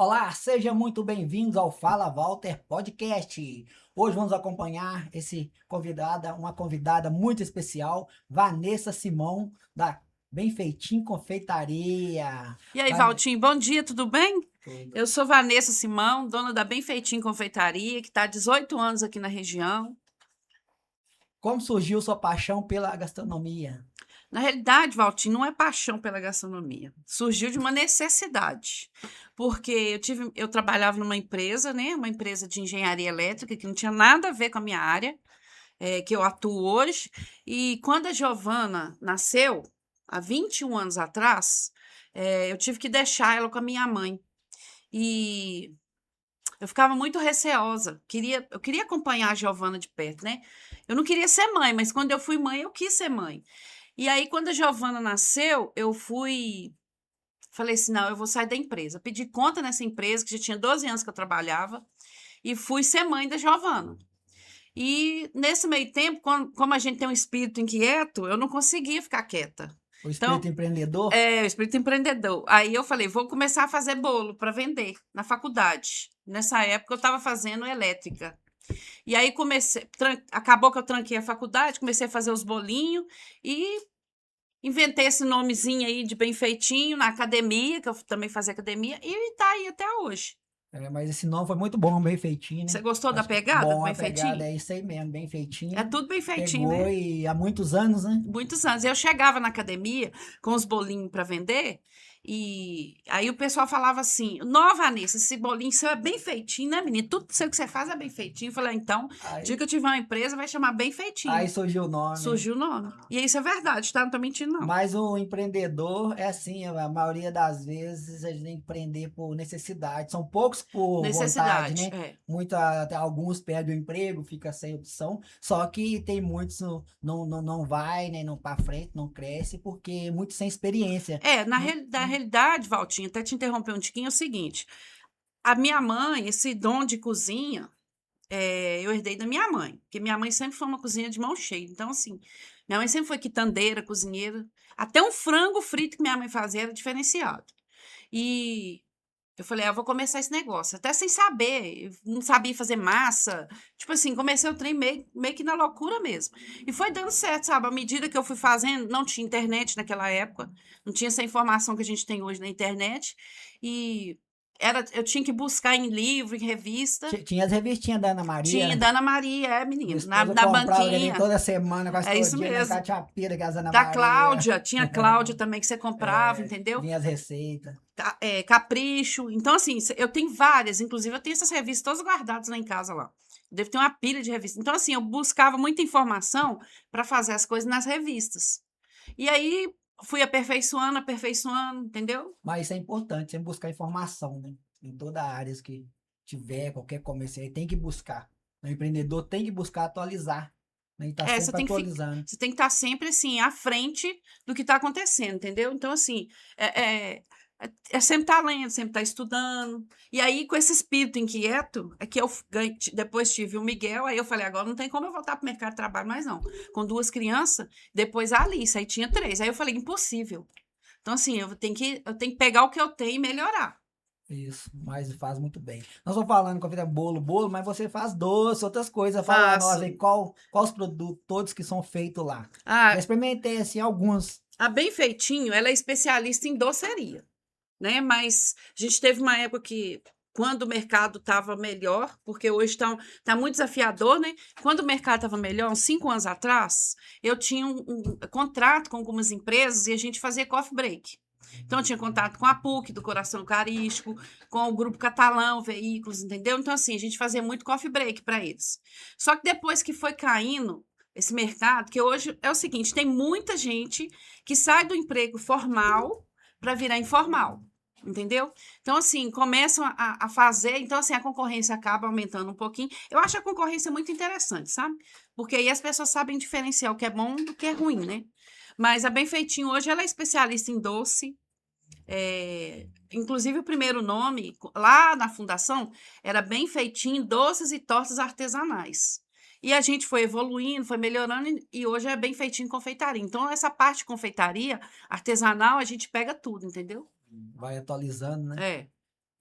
Olá, sejam muito bem-vindos ao Fala Walter Podcast. Hoje vamos acompanhar uma convidada muito especial, Vanessa Simão, da Bem Feitinho Confeitaria. E aí, Vane- Valtinho, bom dia, tudo bem? Tudo. Eu sou Vanessa Simão, dona da Bem Feitinho Confeitaria, que está há 18 anos aqui na região. Como surgiu sua paixão pela gastronomia? Na realidade, Valtinho, não é paixão pela gastronomia. Surgiu de uma necessidade. Porque eu trabalhava numa empresa, né? Uma empresa de engenharia elétrica, que não tinha nada a ver com a minha área, que eu atuo hoje. E quando a Giovana nasceu, há 21 anos atrás, eu tive que deixar ela com a minha mãe. E eu ficava muito receosa. Eu queria acompanhar a Giovana de perto, né? Eu não queria ser mãe, mas quando eu fui mãe, eu quis ser mãe. E aí, quando a Giovana nasceu, falei assim: não, eu vou sair da empresa. Pedi conta nessa empresa, que já tinha 12 anos que eu trabalhava, e fui ser mãe da Giovana. E nesse meio tempo, como a gente tem um espírito inquieto, eu não conseguia ficar quieta. O espírito Então, empreendedor? o espírito empreendedor. Aí eu falei, vou começar a fazer bolo para vender na faculdade. Nessa época eu estava fazendo elétrica. E aí acabou que eu tranquei a faculdade, comecei a fazer os bolinhos e inventei esse nomezinho aí de bem feitinho na academia, que eu também fazia academia, e tá aí até hoje. Mas esse nome foi muito bom, Bem Feitinho, né? Você gostou da Acho que pegada do bom a bem pegada, feitinho? é isso aí mesmo, Bem É Feitinho. tudo bem feitinho, Pegou né? e há muitos anos, né? Muitos anos. Eu chegava na academia com os bolinhos para vender, e aí o pessoal falava assim: Nó, Vanessa, esse bolinho seu é bem feitinho, né, menina? Tudo seu que você faz é bem feitinho. Eu falei: então, dia que Aí, eu tiver uma empresa, vai chamar bem feitinho. aí surgiu o nome. Surgiu o nome. E isso é verdade, tá? Não tô mentindo, não. Mas o empreendedor é assim, a maioria das vezes a gente tem que empreender por necessidade. São poucos por vontade, Necessidade, né? é. Até alguns perdem o emprego, fica sem opção. Só que tem muitos não vai, né? Não para frente, não cresce, porque muitos sem experiência. Na realidade, Valtinho, até te interromper um tiquinho, é o seguinte: a minha mãe, esse dom de cozinha, eu herdei da minha mãe, porque minha mãe sempre foi uma cozinha de mão cheia. Então, assim, minha mãe sempre foi quitandeira, cozinheira. Até um frango frito que minha mãe fazia era diferenciado. E eu falei, eu vou começar esse negócio, até sem saber, eu não sabia fazer massa. Tipo assim, comecei o trem meio que na loucura mesmo. E foi dando certo, sabe? À medida que eu fui fazendo, não tinha internet naquela época, não tinha essa informação que a gente tem hoje na internet. E eu tinha que buscar em livro, em revista. Tinha as revistinhas da Ana Tinha Maria. da Ana Maria, Minha menino, na, esposa na comprava ali banquinha. toda semana, quase É todo isso dia, na mesmo. Catiapira, que é as Ana Da Maria. Cláudia, tinha Cláudia também que você comprava, É, entendeu? vinha as receitas. Capricho. Então, assim, eu tenho várias, inclusive eu tenho essas revistas todas guardadas lá em casa lá. Devo ter uma pilha de revistas. Então, assim, eu buscava muita informação para fazer as coisas nas revistas. E aí fui aperfeiçoando, aperfeiçoando, entendeu? Mas isso é importante, sempre buscar informação, né? Em toda a área que tiver, qualquer comércio aí, tem que buscar. O empreendedor tem que buscar atualizar, né? E está É, você sempre tem que, atualizando. você tem que estar sempre, assim, à frente do que está acontecendo, entendeu? Então, assim, é sempre estar lendo, sempre estar estudando. E aí, com esse espírito inquieto, é que depois tive o Miguel, aí eu falei, agora não tem como eu voltar para o mercado de trabalho mais, não. Com duas crianças, depois a Alice, aí tinha três. Aí eu falei, impossível. Então, assim, eu tenho que pegar o que eu tenho e melhorar. Isso, mas faz muito bem. Nós estamos falando que eu fiz bolo, mas você faz doce, outras coisas. Fala a nós aí Faço. qual os produtos todos que são feitos lá. Já Ah, experimentei assim alguns. a Bem Feitinho, ela é especialista em doceria. Né? Mas a gente teve uma época que, quando o mercado estava melhor, porque hoje tá muito desafiador, né? Quando o mercado estava melhor, uns 5 anos atrás, eu tinha um contrato com algumas empresas e a gente fazia coffee break. Então, eu tinha contato com a PUC, do Coração Eucarístico, com o Grupo Catalão, Veículos, entendeu? Então, assim, a gente fazia muito coffee break para eles. Só que depois que foi caindo esse mercado, que hoje é o seguinte: tem muita gente que sai do emprego formal para virar informal. Entendeu? Então, assim, começam a fazer. Então, assim, a concorrência acaba aumentando um pouquinho. Eu acho a concorrência muito interessante, sabe? Porque aí as pessoas sabem diferenciar o que é bom do que é ruim, né? Mas a Bem Feitinho hoje ela é especialista em doce. Inclusive, o primeiro nome, lá na fundação, era Bem Feitinho Doces e Tortas Artesanais. E a gente foi evoluindo, foi melhorando, e hoje é Bem Feitinho Confeitaria. Então, essa parte de confeitaria artesanal, a gente pega tudo, entendeu? Vai atualizando, né? É.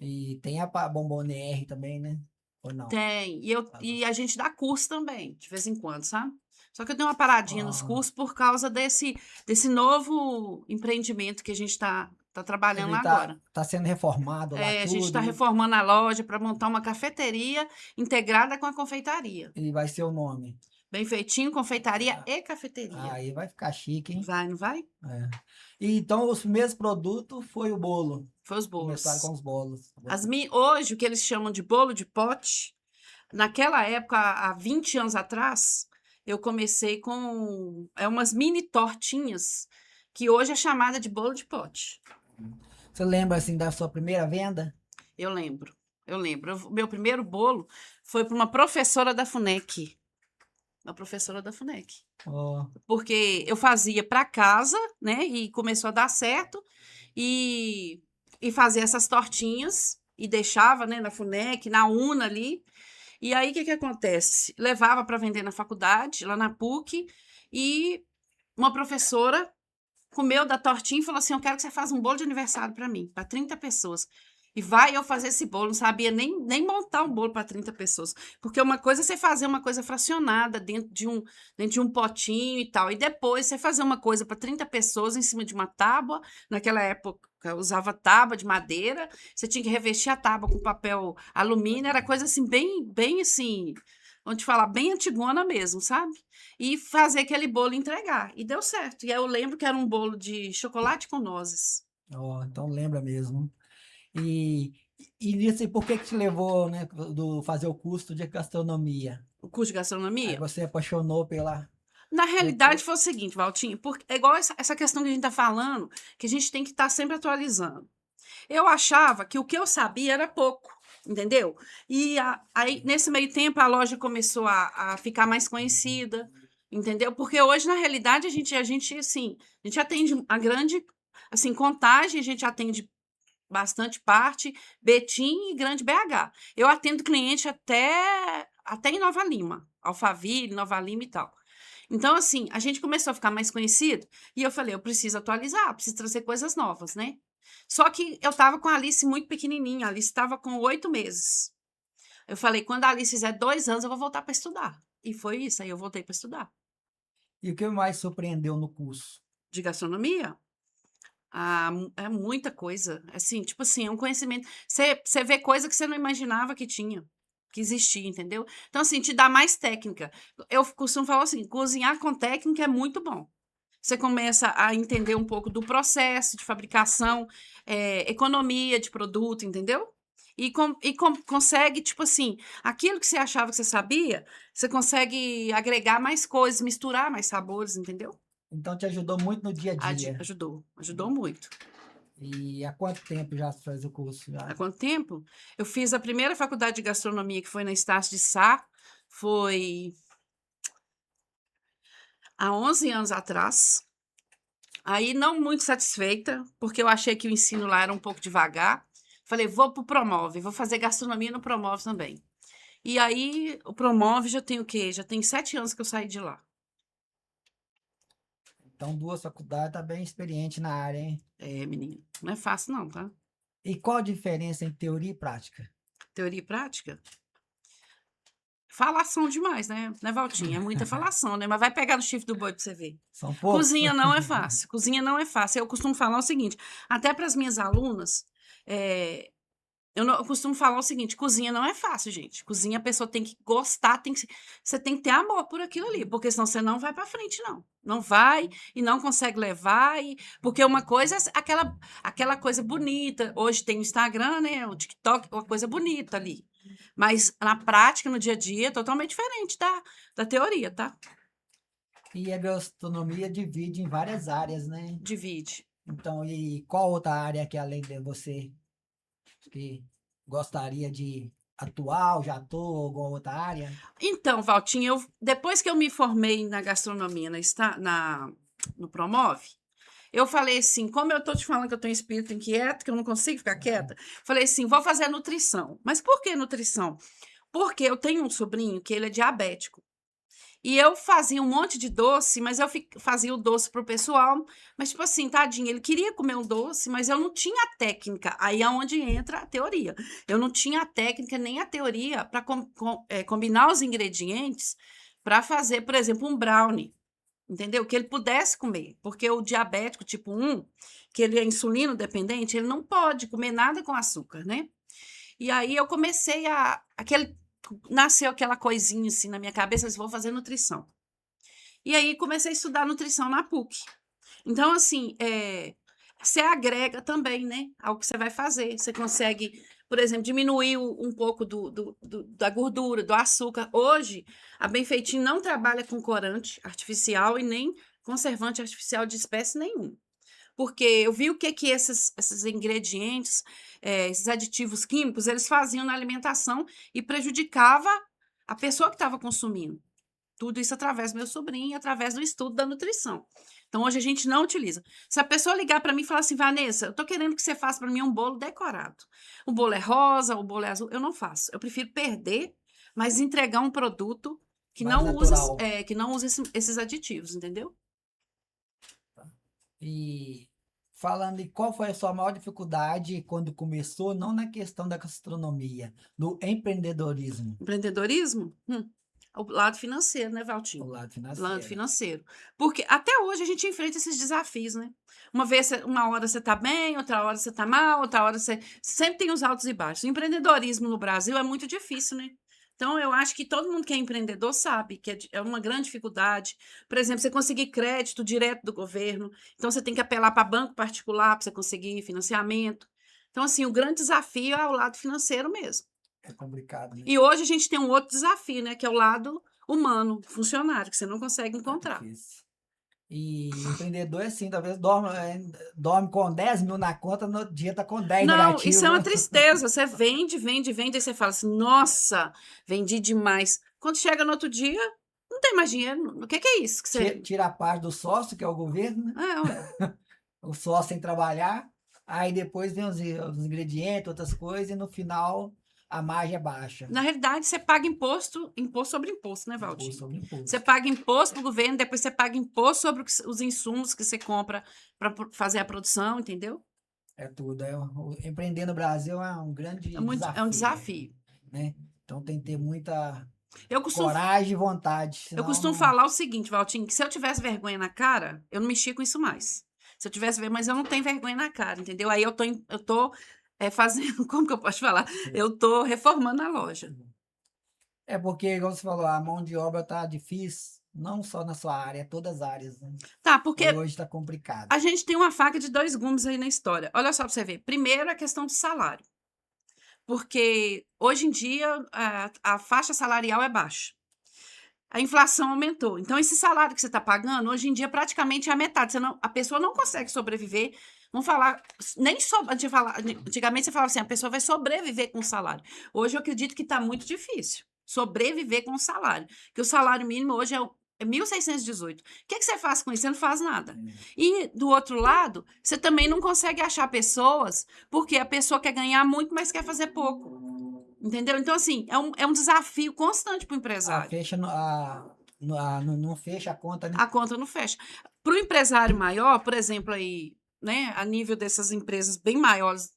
E tem a Bomboniere também, né? Ou não? Tem. Ah, E a gente dá curso também, de vez em quando, sabe? Só que eu dei uma paradinha nos ah, cursos por causa desse novo empreendimento que a gente tá trabalhando ele lá tá, agora. tá sendo reformado lá A gente está tudo reformando a loja para montar uma cafeteria integrada com a confeitaria. e vai ser o nome. Bem feitinho, confeitaria Ah, e cafeteria. aí vai ficar chique, hein? Vai, não vai? É. E então, os primeiros produtos foi o bolo. Foi os Começaram com bolos. os bolos. Hoje, o que eles chamam de bolo de pote, naquela época, há 20 anos atrás, eu comecei com umas mini tortinhas, que hoje é chamada de bolo de pote. Você lembra, assim, da sua primeira venda? Eu lembro, eu lembro. Meu primeiro bolo foi para uma professora da FUNEC. Uma professora da FUNEC. Ó, Porque eu fazia para casa, né? E começou a dar certo. E, e fazia essas tortinhas e deixava, né, na FUNEC, na UNA ali. E aí, o que que acontece? Levava para vender na faculdade, lá na PUC, e uma professora comeu da tortinha e falou assim: Eu quero que você faça um bolo de aniversário para mim, para 30 pessoas. E vai eu fazer esse bolo, não sabia nem montar um bolo para 30 pessoas. Porque uma coisa é você fazer uma coisa fracionada dentro de um potinho e tal. E depois você fazer uma coisa para 30 pessoas em cima de uma tábua. Naquela época eu usava tábua de madeira. Você tinha que revestir a tábua com papel alumínio. Era coisa assim, bem assim, vamos te falar, bem antigona mesmo, sabe? E fazer aquele bolo e entregar. E deu certo. E aí eu lembro que era um bolo de chocolate com nozes. ó, então lembra mesmo. E, e nisso, por que que te levou, né, do fazer o curso de gastronomia? O curso de Aí gastronomia. você apaixonou pela... Na Depois, realidade, foi o seguinte, Valtinho, porque é igual essa questão que a gente está falando, que a gente tem que estar sempre atualizando. Eu achava que o que eu sabia era pouco, entendeu? E aí, nesse meio tempo, a loja começou a ficar mais conhecida, entendeu? Porque hoje, na realidade, assim, a gente atende a grande, assim, Contagem, a gente atende bastante parte, Betim e Grande BH. Eu atendo cliente até em Nova Lima, Alphaville, Nova Lima e tal. Então, assim, a gente começou a ficar mais conhecido e eu falei, eu preciso atualizar, preciso trazer coisas novas, né? Só que eu tava com a Alice muito pequenininha, a Alice estava com 8 meses. Eu falei, quando a Alice fizer 2 anos, eu vou voltar para estudar. E foi isso, aí eu voltei para estudar. e o que mais surpreendeu no curso? De gastronomia, é muita coisa. Assim, tipo assim, é um conhecimento. Você vê coisa que você não imaginava que tinha, que existia, entendeu? Então, assim, te dá mais técnica. Eu costumo falar assim: cozinhar com técnica é muito bom. Você começa a entender um pouco do processo de fabricação, economia de produto, entendeu? Consegue, tipo assim, aquilo que você achava que você sabia, você consegue agregar mais coisas, misturar mais sabores, entendeu? Então te ajudou muito no dia a dia. Ajudou muito. E há quanto tempo já você faz o curso? Há Já? quanto tempo? Eu fiz a primeira faculdade de gastronomia, que foi na Estácio de Sá, foi há 11 anos atrás. Aí, não muito satisfeita, porque eu achei que o ensino lá era um pouco devagar. Falei, vou pro Promove, vou fazer gastronomia no Promove também. E aí, o Promove já tem o quê? Já tem 7 anos que eu saí de lá. Então, duas faculdades, tá bem experiente na área, hein? É, menina, não é fácil não, tá? E qual a diferença entre teoria e prática? Teoria e prática? Falação demais, né, Valtinha? É muita falação, né? Mas vai pegar no chifre do boi pra você ver. São poucos? Cozinha não é fácil. Cozinha não é fácil. Eu costumo falar o seguinte, até para as minhas alunas, é, eu costumo falar o seguinte: cozinha não é fácil, gente. Cozinha a pessoa tem que gostar, você tem que ter amor por aquilo ali, porque senão você não vai para frente, não. Não vai e não consegue levar, porque uma coisa é aquela coisa bonita. Hoje tem o Instagram, né? O TikTok, uma coisa bonita ali. Mas na prática, no dia a dia, é totalmente diferente da teoria, tá? E a gastronomia divide em várias áreas, né? Divide. Então, e qual outra área que além de você que gostaria de atuar, ou já atuou, alguma outra área? Então, Valtinho, depois que eu me formei na gastronomia no Promove, eu falei assim, como eu tô te falando que eu tenho espírito inquieto, que eu não consigo ficar quieta, falei assim, vou fazer nutrição. Mas por que nutrição? Porque eu tenho um sobrinho que ele é diabético. E eu fazia um monte de doce, mas eu fazia o doce pro pessoal. Mas, tipo assim, tadinho, ele queria comer um doce, mas eu não tinha a técnica. Aí é onde entra a teoria. Eu não tinha a técnica nem a teoria para combinar os ingredientes para fazer, por exemplo, um brownie. Entendeu? Que ele pudesse comer. Porque o diabético tipo 1, que ele é insulino dependente, ele não pode comer nada com açúcar, né? E aí eu comecei nasceu aquela coisinha assim na minha cabeça, eu vou fazer nutrição. E aí comecei a estudar nutrição na PUC. Então, assim, você agrega também, né, ao que você vai fazer. Você consegue, por exemplo, diminuir um pouco da gordura, do açúcar. Hoje, a Benfeitinho não trabalha com corante artificial e nem conservante artificial de espécie nenhuma. Porque eu vi o que esses ingredientes, esses aditivos químicos, eles faziam na alimentação e prejudicava a pessoa que estava consumindo. Tudo isso através do meu sobrinho, através do estudo da nutrição. Então, hoje a gente não utiliza. Se a pessoa ligar para mim e falar assim, Vanessa, eu estou querendo que você faça para mim um bolo decorado. O bolo é rosa, o bolo é azul. Eu não faço. Eu prefiro perder, mas entregar um produto que Mais não usa, natural. que não usa esses aditivos, entendeu? E falando em qual foi a sua maior dificuldade quando começou, não na questão da gastronomia, no empreendedorismo, Empreendedorismo? O lado financeiro, né, o Valtinho? lado Lado financeiro. financeiro. Porque até hoje a gente enfrenta esses desafios, né? Uma hora você tá bem, outra hora você tá mal, outra hora você. Sempre tem os altos e baixos. O empreendedorismo no Brasil é muito difícil, né? Então, eu acho que todo mundo que é empreendedor sabe que é uma grande dificuldade. Por exemplo, você conseguir crédito direto do governo. Então, você tem que apelar para banco particular para você conseguir financiamento. Então, assim, o grande desafio é o lado financeiro mesmo. É complicado, né? E hoje a gente tem um outro desafio, né? Que é o lado humano, funcionário, que você não consegue Tá encontrar. difícil. E empreendedor é assim, talvez dorme com 10 mil na conta, no outro dia tá com 10 Não, isso é negativo. uma tristeza. Você vende, vende, vende, aí você fala assim, nossa, vendi demais. Quando chega no outro dia, não tem mais dinheiro. O que é isso que você. Tira a parte do sócio, que é o governo, né? É, ué. O sócio sem trabalhar, aí depois vem os ingredientes, outras coisas, e no final a margem é baixa. Na realidade, você paga imposto, imposto sobre imposto, né, Imposto Valdir? sobre Você imposto. paga imposto para o governo, depois você paga imposto sobre os insumos que você compra para fazer a produção, entendeu? É tudo. Empreender no Brasil é um grande É um desafio, desafio. né? Então tem que ter muita Eu costumo coragem e vontade, Eu senão costumo não. falar o seguinte, Valtinho, que se eu tivesse vergonha na cara, eu não mexia com isso mais. Se eu tivesse vergonha, mas eu não tenho vergonha na cara, entendeu? Aí eu tô fazendo, como que eu posso falar? Eu tô reformando a loja. É porque, como você falou, a mão de obra tá difícil, não só na sua área, é todas as áreas, né? Tá, E porque hoje tá complicado. a gente tem uma faca de dois gumes aí na história. Olha só pra você ver. Primeiro, a questão do salário. Porque hoje em dia a faixa salarial é baixa. A inflação aumentou. Então, esse salário que você está pagando, hoje em dia, praticamente é a metade. A pessoa não consegue sobreviver. Vamos falar, nem só. Antigamente você falava assim, a pessoa vai sobreviver com o salário. Hoje eu acredito que está muito difícil sobreviver com o salário. Porque o salário mínimo hoje é 1.618. O que você faz com isso? Você não faz nada. E, do outro lado, você também não consegue achar pessoas, porque a pessoa quer ganhar muito, mas quer fazer pouco. Entendeu? Então, assim, é um desafio constante para o A empresário. fecha, não fecha a conta, né? A conta não fecha. Para o empresário maior, por exemplo, aí, né, a nível dessas empresas bem maiores.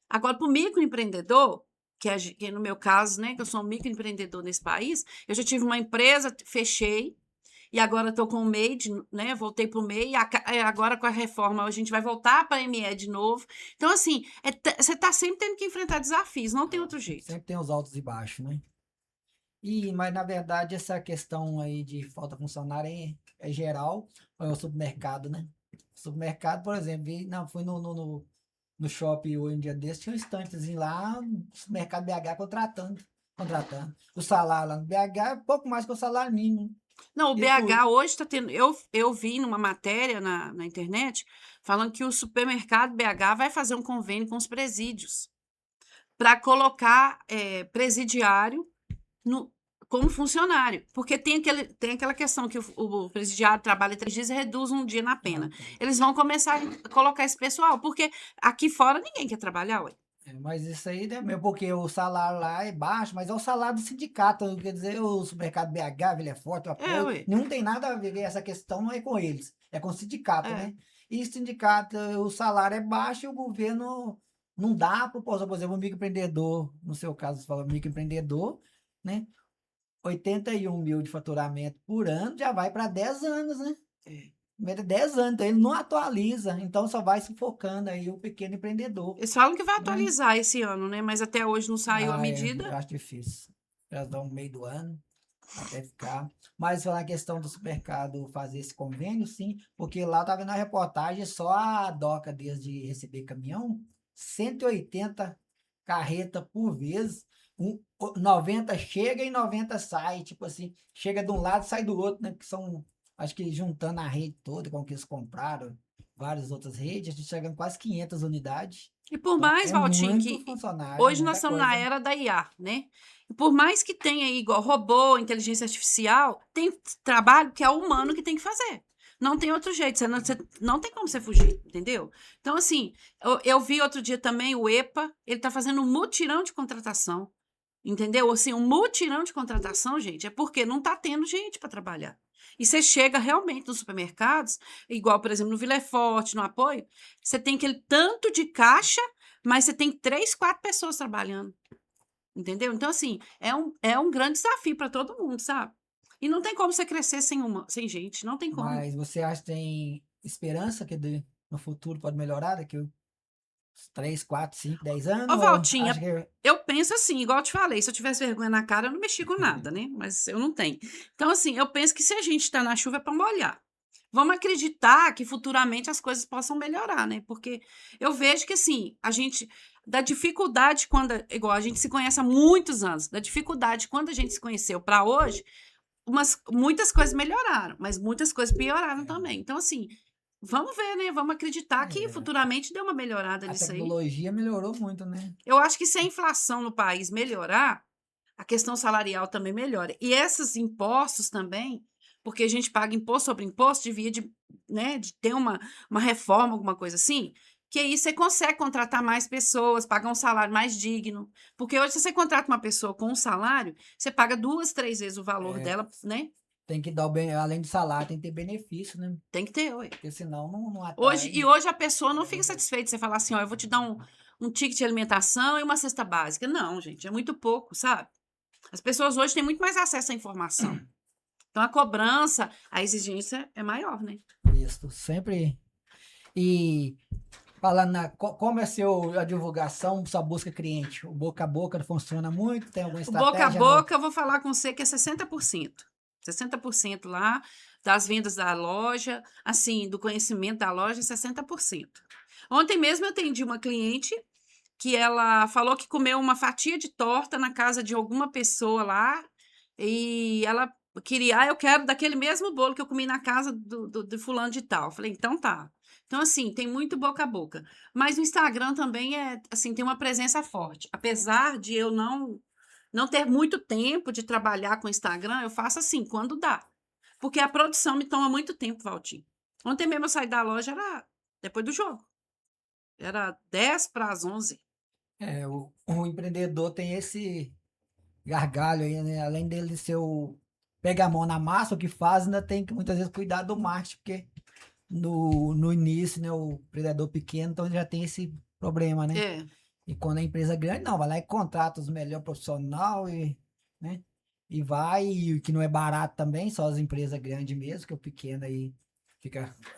Agora, para o microempreendedor, que no meu caso, né, que eu sou um microempreendedor nesse país, eu já tive uma empresa, fechei, e agora estou com o MEI, né, voltei para o MEI, e agora com a reforma a gente vai voltar para a ME de novo. Então, assim, você está sempre tendo que enfrentar desafios, não tem outro jeito. Sempre tem os altos e baixos, né? Mas na verdade essa questão aí de falta funcionária é geral, é o supermercado, né? Supermercado, por exemplo, não, fui no shopping hoje um dia desse, tinha um estantezinho lá, supermercado BH contratando. O salário lá no BH é pouco mais que o salário mínimo. Não, o E tudo. BH hoje está tendo. Eu vi numa matéria na internet falando que o supermercado BH vai fazer um convênio com os presídios para colocar presidiário como funcionário. Porque tem aquela questão que o presidiário trabalha 3 dias e reduz um dia na pena. Eles vão começar a colocar esse pessoal, porque aqui fora ninguém quer trabalhar, ué. Mas isso aí, né, meu, porque o salário lá é baixo, mas é o salário do sindicato, quer dizer, o supermercado BH, Vila Forte, o É, apoio, ué. não tem nada a ver, essa questão não é com eles, é com o sindicato, É. né? E sindicato, o salário é baixo e o governo não dá para, por exemplo, o microempreendedor, no seu caso, você fala microempreendedor, né? 81 mil de faturamento por ano já vai para 10 anos, né? É. Meta 10 anos, então ele não atualiza, então só vai sufocando aí o pequeno empreendedor, Eles falam que vai né? atualizar esse ano, né? Mas até hoje não saiu a Ah, é, eu medida. acho difícil. Já dá um meio do ano até ficar. Mas falar a questão do supermercado fazer esse convênio, sim, porque lá eu tava vendo na reportagem só a doca deles de receber caminhão, 180 carreta por vez, 90 chega e 90 sai, tipo assim, chega de um lado e sai do outro, né? Que são, acho que juntando a rede toda, com que eles compraram, várias outras redes, a gente chega em quase 500 unidades. E por Então, mais, é Valtinho, muito que funcionário, hoje nós muita estamos na coisa. era da IA, né? E por mais que tenha aí igual robô, inteligência artificial, tem trabalho que é o humano que tem que fazer. Não tem outro jeito, você não tem como você fugir, entendeu? Então, assim, eu vi outro dia também o EPA, ele está fazendo um mutirão de contratação, entendeu? Assim, um mutirão de contratação, gente, é porque não está tendo gente para trabalhar. E você chega realmente nos supermercados, igual, por exemplo, no Vila Forte, no Apoio, você tem aquele tanto de caixa, mas você tem 3, 4 pessoas trabalhando, entendeu? Então, assim, é um grande desafio para todo mundo, sabe? E não tem como você crescer sem gente, não tem como. Mas você acha que tem esperança que no futuro pode melhorar daqui uns 3, 4, 5, 10 Ô, anos? Ou acha Valtinha, que eu penso assim, igual eu te falei, se eu tivesse vergonha na cara, eu não mexia com nada, né? Mas eu não tenho. Então, assim, eu penso que se a gente está na chuva é para molhar. Vamos acreditar que futuramente as coisas possam melhorar, né? Porque eu vejo que, assim, a gente, da dificuldade quando, igual a gente se conhece há muitos anos, da dificuldade quando a gente se conheceu para hoje, muitas coisas melhoraram, mas muitas coisas pioraram também. Então, assim, vamos ver, né? Vamos acreditar que é, futuramente deu uma melhorada a nisso aí. tecnologia melhorou muito, né? Eu acho que se a inflação no país melhorar, a questão salarial também melhora. E esses impostos também, porque a gente paga imposto sobre imposto, devia de, né, de ter uma reforma, alguma coisa assim, que aí você consegue contratar mais pessoas, pagar um salário mais digno. Porque hoje, se você contrata uma pessoa com um salário, você paga 2, 3 vezes o valor É, dela, né? tem que dar o bem, além do salário, tem que ter benefício, né? Tem que ter, ué. Porque senão não Hoje, atrai. e hoje a pessoa não fica satisfeita. Você falar assim, ó, eu vou te dar um ticket de alimentação e uma cesta básica. Não, gente, é muito pouco, sabe? As pessoas hoje têm muito mais acesso à informação. Então, a cobrança, a exigência é maior, né? Isso, sempre. E falando como é a divulgação, sua busca cliente? O boca a boca funciona muito? Tem alguma O boca a estratégia no. boca, eu vou falar com você que é 60%. 60% lá das vendas da loja, assim, do conhecimento da loja, 60%. Ontem mesmo eu atendi uma cliente que ela falou que comeu uma fatia de torta na casa de alguma pessoa lá e ela queria, eu quero daquele mesmo bolo que eu comi na casa do fulano de tal. Eu falei, então tá. Então, assim, tem muito boca a boca. Mas o Instagram também assim, tem uma presença forte. Apesar de eu não ter muito tempo de trabalhar com o Instagram, eu faço assim, quando dá. Porque a produção me toma muito tempo, Valtinho. Ontem mesmo eu saí da loja, era depois do jogo. Era 10 para as 11. O empreendedor tem esse gargalho aí, né? Além dele ser o pega a mão na massa, o que faz, ainda tem que muitas vezes cuidar do marketing, porque no início, né, o empreendedor pequeno, então já tem esse problema, né? É. E quando a empresa é grande, não, vai lá e contrata os melhores profissionais e, né? E vai, e o que não é barato também, só as empresas grandes mesmo, que o pequeno aí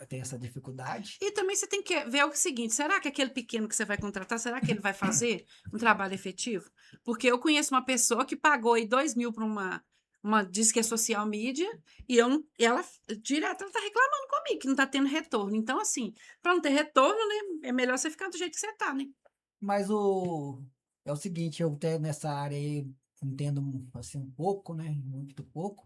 tem essa dificuldade. E também você tem que ver o seguinte: será que aquele pequeno que você vai contratar, será que ele vai fazer um trabalho efetivo? Porque eu conheço uma pessoa que pagou aí 2.000 para diz que é social media, e eu, e ela direto ela tá reclamando comigo que não tá tendo retorno. Então, assim, para não ter retorno, né, é melhor você ficar do jeito que você tá, né? Mas é o seguinte, eu até nessa área aí entendo assim um pouco, né? Muito pouco,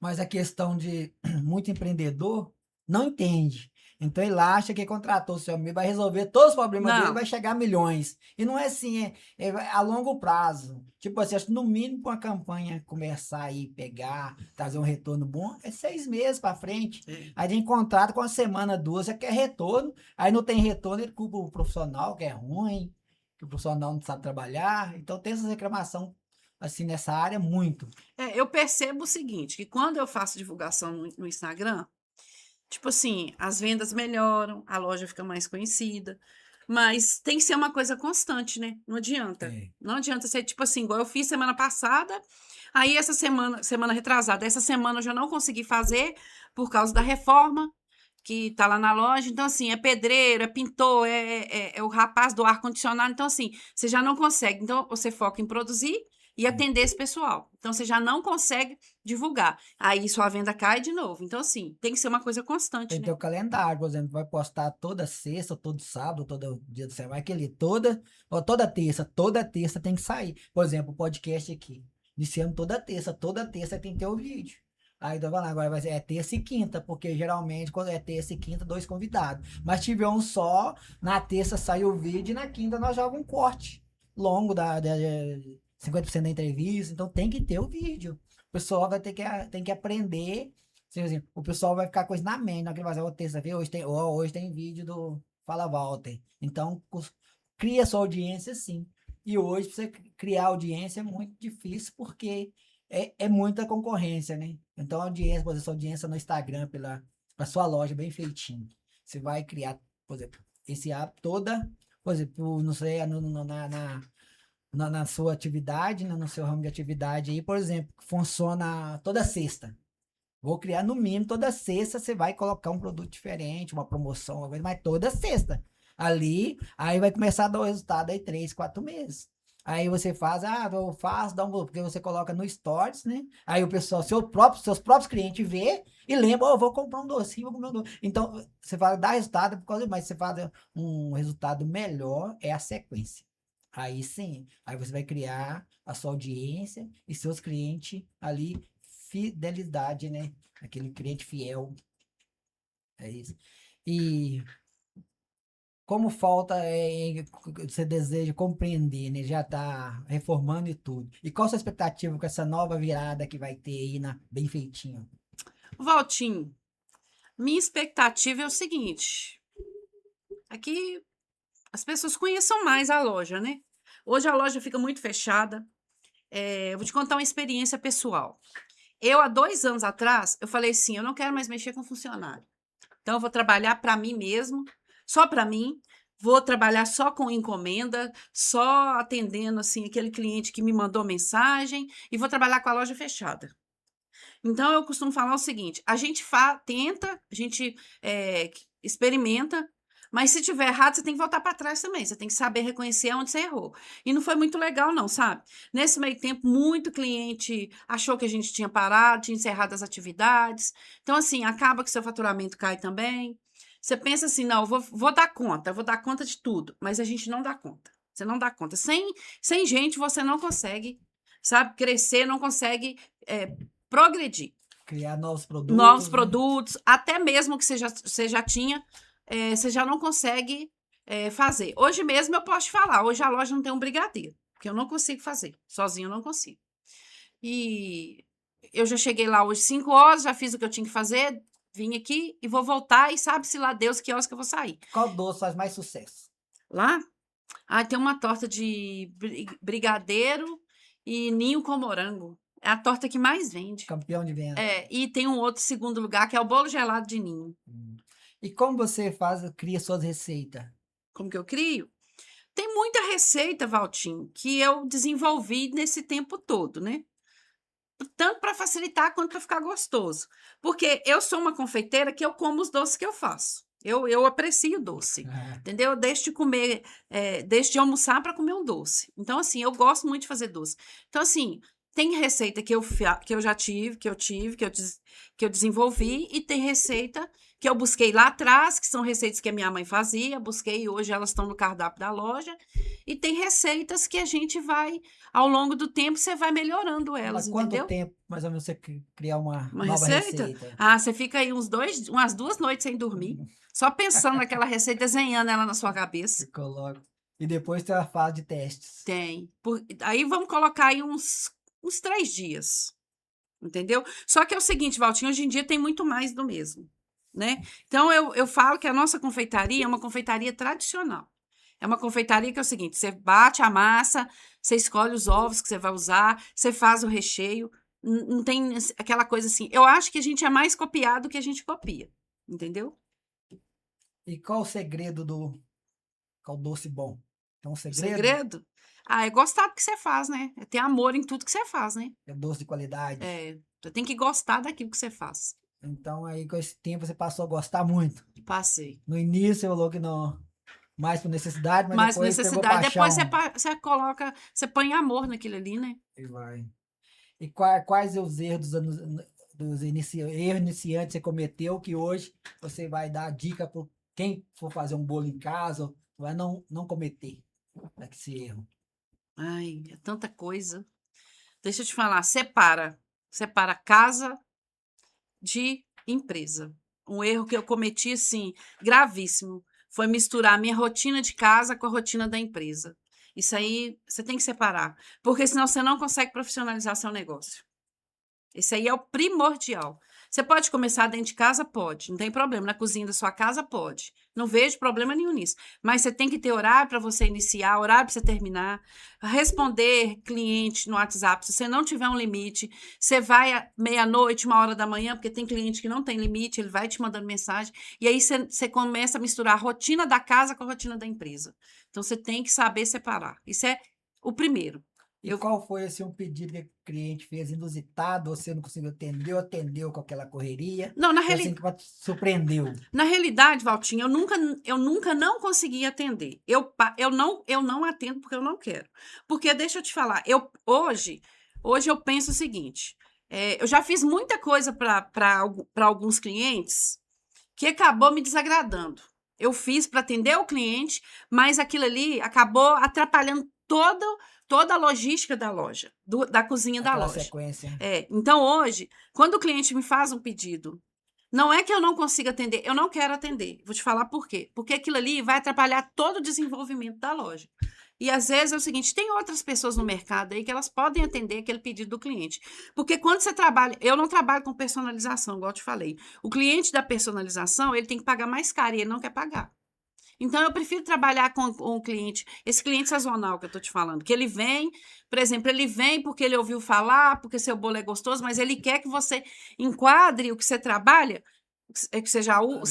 mas a questão de muito empreendedor não entende. Então ele acha que contratou o seu amigo, vai resolver todos os problemas dele, Não, vai chegar a milhões. E não é assim, é a longo prazo. Tipo assim, acho que no mínimo para uma campanha começar aí, pegar, trazer um retorno bom, é 6 meses para frente. é, Aí tem contrato com uma semana, duas, já quer retorno. Aí não tem retorno, ele culpa o profissional, que é ruim. que o profissional não sabe trabalhar. Então tem essa reclamação assim nessa área muito. Eu percebo o seguinte, que quando eu faço divulgação no Instagram, tipo assim, as vendas melhoram, a loja fica mais conhecida, mas tem que ser uma coisa constante, né? Não adianta. É. Não adianta ser tipo assim, igual eu fiz semana passada, aí essa semana retrasada, essa semana eu já não consegui fazer por causa da reforma que tá lá na loja. Então, assim, é pedreiro, é pintor, é o rapaz do ar-condicionado. Então, assim, você já não consegue. Então, você foca em produzir e atender esse pessoal. Então, você já não consegue divulgar. Aí, sua venda cai de novo. Então, assim, tem que ser uma coisa constante, Tem que né? ter o calendário, por exemplo, vai postar toda sexta, todo sábado, todo dia do semana, vai aquele ó, toda terça tem que sair. Por exemplo, o podcast aqui, iniciando toda terça tem que ter o vídeo. Aí então vai lá, agora vai ser terça e quinta, porque geralmente quando é terça e quinta, dois convidados. Mas tiver um só, na terça sai o vídeo e na quinta nós jogamos um corte longo da 50% da entrevista, então tem que ter o vídeo. O pessoal tem que aprender. Assim, o pessoal vai ficar com isso na mente, na hora que ele vai fazer, terça-feira, hoje tem vídeo do Fala Walter. Então, cria sua audiência sim. E hoje, pra você criar audiência é muito difícil, porque é muita concorrência, né? Então, a audiência, por exemplo, sua audiência no Instagram, pra sua loja, bem feitinho. Você vai criar, por exemplo, esse app toda, por exemplo, não sei, na sua atividade, né, no seu ramo de atividade aí, por exemplo, funciona toda sexta. Vou criar no mínimo toda sexta, você vai colocar um produto diferente, uma promoção, uma coisa, mas toda sexta. Ali, aí vai começar a dar o resultado aí 3, 4 meses. Aí você faz, eu faço, porque você coloca no Stories, né? Aí o pessoal, seus próprios clientes vê e lembra, vou comprar um docinho, vou comprar um docinho. Então, você fala, dá resultado, por causa, mas você faz um resultado melhor, é a sequência. Aí sim, aí você vai criar a sua audiência e seus clientes ali, fidelidade, né? Aquele cliente fiel, é isso. E como falta, você deseja compreender, né? Já está reformando e tudo. E qual a sua expectativa com essa nova virada que vai ter aí na Bem Feitinho? Valtinho, minha expectativa é o seguinte: é que as pessoas conheçam mais a loja, né? Hoje a loja fica muito fechada. Eu vou te contar uma experiência pessoal. Eu, há 2 anos atrás, eu falei assim, eu não quero mais mexer com funcionário. Então, eu vou trabalhar para mim mesmo, só para mim. Vou trabalhar só com encomenda, só atendendo, assim, aquele cliente que me mandou mensagem e vou trabalhar com a loja fechada. Então, eu costumo falar o seguinte: a gente tenta, a gente experimenta, mas se tiver errado, você tem que voltar para trás também. Você tem que saber reconhecer onde você errou. E não foi muito legal, não, sabe? Nesse meio tempo, muito cliente achou que a gente tinha parado, tinha encerrado as atividades. Então, assim, acaba que seu faturamento cai também. Você pensa assim, não, vou dar conta, eu vou dar conta de tudo, mas a gente não dá conta. Você não dá conta. Sem gente, você não consegue, sabe, crescer, não consegue progredir. Criar novos Novos produtos, né? produtos, até mesmo que você já tinha, você já não consegue fazer. Hoje mesmo eu posso te falar, hoje a loja não tem um brigadeiro, porque eu não consigo fazer, sozinho eu não consigo. E eu já cheguei lá hoje 5 horas, já fiz o que eu tinha que fazer, vim aqui e vou voltar e sabe-se lá Deus que horas que eu vou sair. Qual doce faz mais sucesso? Lá, tem uma torta de brigadeiro e ninho com morango. É a torta que mais vende. Campeão de venda. E tem um outro segundo lugar, que é o bolo gelado de ninho. E como você cria suas receitas? Como que eu crio? Tem muita receita, Valtinho, que eu desenvolvi nesse tempo todo, né? Tanto para facilitar quanto para ficar gostoso. Porque eu sou uma confeiteira que eu como os doces que eu faço. Eu aprecio doce, entendeu? Eu deixo de comer, deixo de almoçar para comer um doce. Então, assim, eu gosto muito de fazer doce. Então, assim, tem receita que eu já tive, que eu desenvolvi, e tem receita que eu busquei lá atrás, que são receitas que a minha mãe fazia, busquei e hoje elas estão no cardápio da loja. E tem receitas que a gente vai, ao longo do tempo, você vai melhorando elas, Mas quanto entendeu? tempo, mais ou menos, você criar uma Uma nova receita? receita? Você fica aí umas 2 noites sem dormir, só pensando naquela receita, desenhando ela na sua cabeça. Eu coloco. E depois tem a fase de testes. Tem. Aí vamos colocar aí uns 3 dias, entendeu? Só que é o seguinte, Valtinho, hoje em dia tem muito mais do mesmo, né? Então, eu falo que a nossa confeitaria é uma confeitaria tradicional. É uma confeitaria que é o seguinte: você bate a massa, você escolhe os ovos que você vai usar, você faz o recheio. Não tem aquela coisa assim. Eu acho que a gente é mais copiado do que a gente copia. Entendeu? E qual o segredo qual doce bom? Tem um O segredo? segredo? Ah, é gostar do que você faz, né? É ter amor em tudo que você faz, né? É doce de qualidade. É, você tem que gostar daquilo que você faz. Então, aí, com esse tempo, você passou a gostar muito. Passei. No início, você falou que não, mais por necessidade, mas Mas depois pegou necessidade. Depois você, paixão. você coloca, você põe amor naquilo ali, né? E vai. E quais os erros erros iniciantes você cometeu que hoje você vai dar dica para quem for fazer um bolo em casa, vai não cometer esse erro? Ai, é tanta coisa. Deixa eu te falar, separa. Separa casa de empresa. Um erro que eu cometi, assim, gravíssimo, foi misturar a minha rotina de casa com a rotina da empresa. Isso aí você tem que separar, porque senão você não consegue profissionalizar seu negócio. Esse aí é o primordial. Você pode começar dentro de casa? Pode, não tem problema. Na cozinha da sua casa? Pode. Não vejo problema nenhum nisso. Mas você tem que ter horário para você iniciar, horário para você terminar, responder cliente no WhatsApp. Se você não tiver um limite, você vai à meia-noite, 1 hora da manhã, porque tem cliente que não tem limite, ele vai te mandando mensagem. E aí você começa a misturar a rotina da casa com a rotina da empresa. Então você tem que saber separar. Isso é o primeiro. E qual foi assim, um pedido que o cliente fez inusitado, você não conseguiu atender, ou atendeu com aquela correria, Não, na foi assim realidade. que surpreendeu? Na realidade, Valtinho, eu nunca não consegui atender. Eu não atendo porque eu não quero. Porque deixa eu te falar, hoje eu penso o seguinte: eu já fiz muita coisa para alguns clientes que acabou me desagradando. Eu fiz para atender o cliente, mas aquilo ali acabou atrapalhando toda a logística da loja, da cozinha da Aquela loja. sequência. Então hoje, quando o cliente me faz um pedido, não é que eu não consiga atender, eu não quero atender. Vou te falar por quê. Porque aquilo ali vai atrapalhar todo o desenvolvimento da loja. E às vezes é o seguinte: tem outras pessoas no mercado aí que elas podem atender aquele pedido do cliente. Porque quando você trabalha, eu não trabalho com personalização, igual eu te falei. O cliente da personalização, ele tem que pagar mais caro e ele não quer pagar. Então, eu prefiro trabalhar com o cliente, esse cliente sazonal que eu estou te falando, que ele vem, por exemplo, ele vem porque ele ouviu falar, porque seu bolo é gostoso, mas ele quer que você enquadre o que você trabalha, que você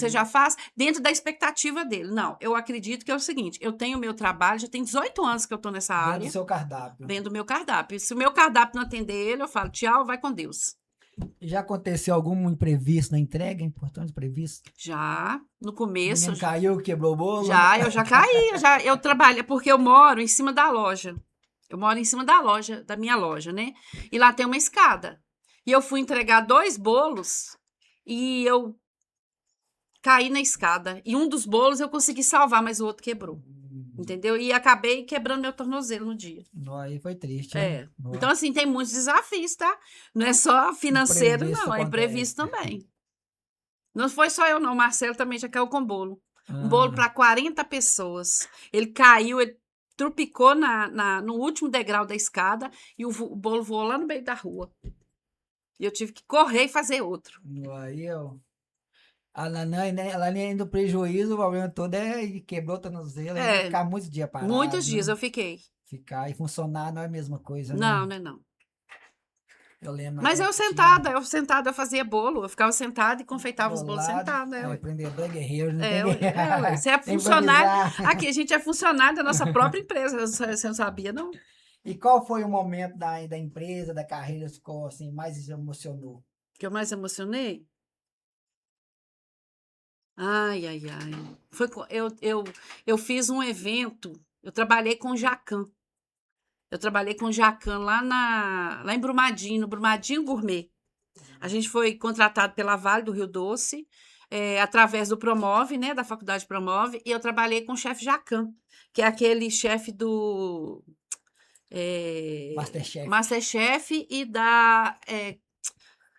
já faz, dentro da expectativa dele. Não, eu acredito que é o seguinte: eu tenho o meu trabalho, já tem 18 anos que eu estou nessa Dentro do área, seu cardápio. vendo o meu cardápio. Se o meu cardápio não atender ele, eu falo, tchau, vai com Deus. Já aconteceu algum imprevisto na entrega? Importante imprevisto? Já, no O começo, menino caiu, quebrou o bolo? eu já caí, eu trabalho, porque eu moro em cima da loja. Eu moro em cima da loja, da minha loja, né? E lá tem uma escada. E eu fui entregar 2 bolos e eu caí na escada. E um dos bolos eu consegui salvar, mas o outro quebrou. Entendeu? E acabei quebrando meu tornozelo no dia. Nó, aí foi triste, hein? É. Nó. Então, assim, tem muitos desafios, tá? Não é só financeiro, Imprevisto não, é imprevisto acontece. também. Não foi só eu, não. O Marcelo também já caiu com bolo. Um bolo Ah, para 40 pessoas. Ele caiu, ele trupicou no último degrau da escada e o bolo voou lá no meio da rua. E eu tive que correr e fazer outro. nó, aí eu. A Nanã, né, ela nem indo prejuízo, o problema todo é que quebrou o tornozelo, ainda É, ficar muitos dias muitos parado, dias né? eu fiquei. Ficar e funcionar não é a mesma coisa, Não, né? né, não. Eu lembro na Mas época que tinha eu fazia bolo. Eu ficava sentada e confeitava os do bolos lado, sentada. é, Ué. empreendedor é guerreiro, não tem Ué. Você é funcionário. improvisar. Aqui, a gente é funcionário da nossa própria empresa. Você não sabia, não? E qual foi o momento da empresa, da carreira, que ficou assim, mais emocionou? Que eu mais emocionei? Ai, ai, ai. Eu fiz um evento, eu trabalhei com o Jacan. Eu trabalhei com o Jacan lá em Brumadinho, no Brumadinho Gourmet. A gente foi contratado pela Vale do Rio Doce, através do Promove, né, da Faculdade Promove, e eu trabalhei com o chefe Jacan, que é aquele chefe do Masterchef. Masterchef e da.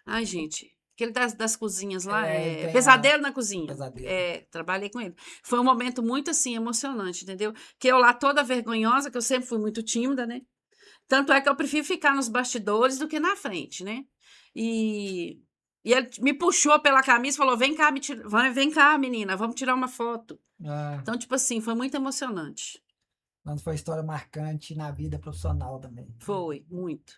Ai, gente, aquele das cozinhas lá, É, ele tem Pesadelo na Cozinha. pesadelo. Trabalhei com ele. Foi um momento muito, assim, emocionante, entendeu? Que eu lá toda vergonhosa, que eu sempre fui muito tímida, né? Tanto é que eu prefiro ficar nos bastidores do que na frente, né? E E ele me puxou pela camisa e falou: vem cá, vem cá, menina, vamos tirar uma foto. Ah, Então, tipo assim, foi muito emocionante. mas foi história marcante na vida profissional também. Foi, muito.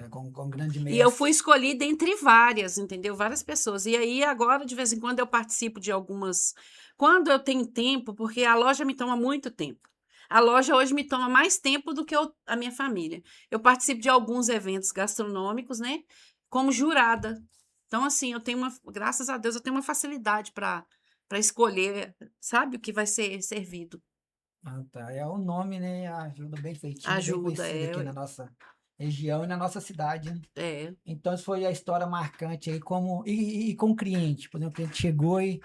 Com um grande E eu fui mestre. escolhida entre várias, entendeu? Várias pessoas. E aí, agora, de vez em quando, eu participo de algumas. Quando eu tenho tempo, porque a loja me toma muito tempo. A loja hoje me toma mais tempo do que a minha família. Eu participo de alguns eventos gastronômicos, né? Como jurada. Então, assim, eu tenho graças a Deus, eu tenho uma facilidade para escolher, sabe, o que vai ser servido. Ah, tá. É o nome, né? Ajuda bem feitinho, bem Ajuda, conhecido aqui na nossa região e na nossa cidade, né? é. Então, isso foi a história marcante aí, como. E com o cliente. Por exemplo, o cliente chegou e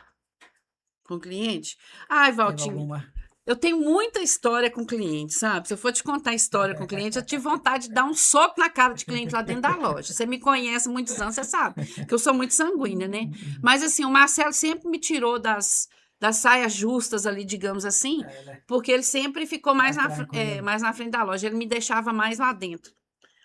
Com o cliente. Ai, teve Valtinho, alguma. eu tenho muita história com cliente, sabe? Se eu for te contar a história com cliente, eu tive vontade de dar um soco na cara de cliente lá dentro da loja. Você me conhece há muitos anos, você sabe que eu sou muito sanguínea, né? Mas assim, o Marcelo sempre me tirou das saias justas ali, digamos assim, É, né? porque ele sempre ficou Mais tranquilo. mais na frente da loja. Ele me deixava mais lá dentro.